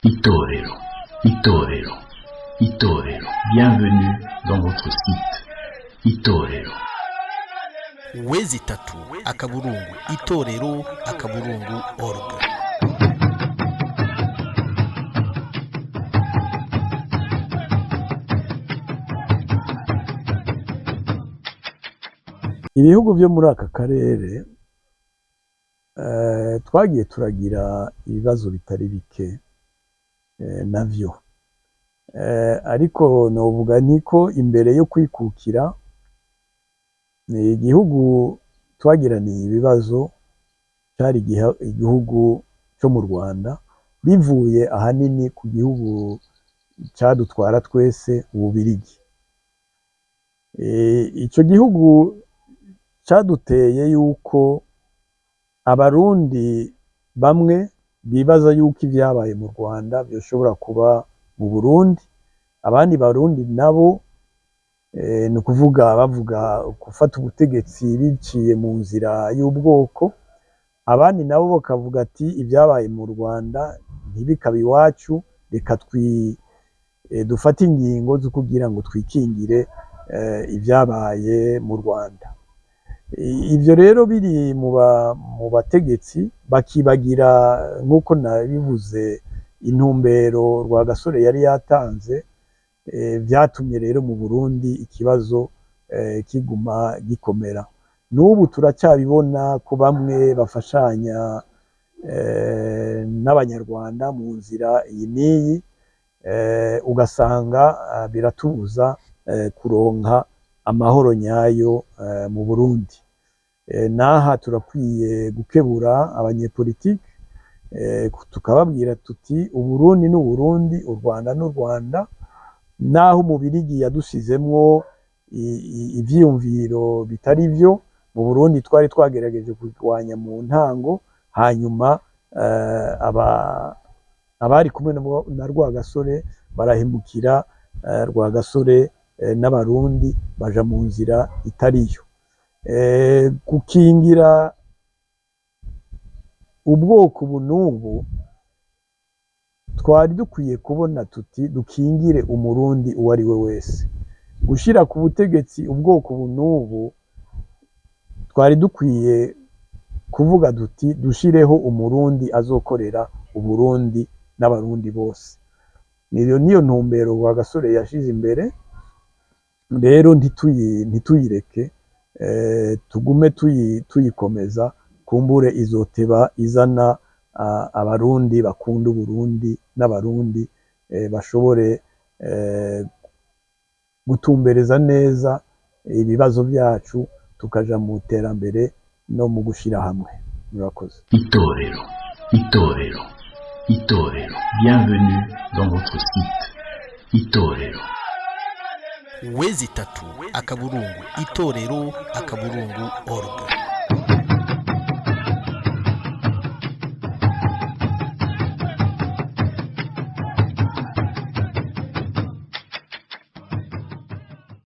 Itorero, Itorero, Itorero. Bienvenue dans votre site. Itorero. Wezi tatu akaburungu itorero akaburungu org. Ibihugu byo muri aka karere twagiye turagira ibibazo bitari bike navyo, ariko novuga niko imbere yo kwikukira igihugu twagiraniye ibibazo cyari igihugu cyo mu Rwanda, bivuye ahanini ku gihugu cadutwara twese Ububirigi. Ico gihugu caduteye yuko abarundi bamwe bibaza yuko ivyabaye mu Rwanda byoshobora kuba mu Burundi, abandi barundi nabo ni ukuvuga bavuga gufata ubutegetsi biciye mu nzira y'ubwoko, abandi nabo bakavuga ati ibyabaye mu Rwanda ntibikabe iwacu, reka dufate ingingo zo kugira ngo twikingire ibyabaye mu Rwanda. Ivyo rero biri mu bategetsi bakibagira nk'uko nabivuze intumbero Rwagasore yari yatanze, vyatumye rero mu Burundi ikibazo kiguma gikomera. N'ubu turacyabibona ko bamwe bafashanya n'abanyarwanda mu nzira iyi n'iyi, ugasanga biratubuza kuronka amahoro nyayo mu Burundi. Naha turakwiye gukebura abanyepolitike, tukababwira tuti Uburundi n'Uburundi, u Rwanda n'u Rwanda, naho Umubirigi yadusizemwo ivyiyumviro bitari vyo, mu Burundi twari twagerageje kurwanya mu ntango, hanyuma abari kumwe na Rwagasore barahemukira Rwagasore n'abarundi baja mu nzira itariyo. Gukingira ubwoko ubu n'ubu, twari dukwiye kubona tuti dukingire umurundi uwo ari we wese. Gushira ku butegetsi ubwoko ubu n'ubu, twari dukwiye kuvuga duti dushireho umurundi azokorera Uburundi n'abarundi bose. Niyo ntumbero Rwagasore yashize imbere, rero ntituyireke, tugume tuyikomeza, kumbure izoteba izana abarundi bakunda Uburundi n'abarundi bashobore gutumbereza neza ibibazo byacu, tukaja mu iterambere no mu gushira hamwe. Murakoze. Itorero, Itorero, Itorero. Bienvenue dans votre site. Itorero. Wezi tatu akaburungu itorero akaburungu org.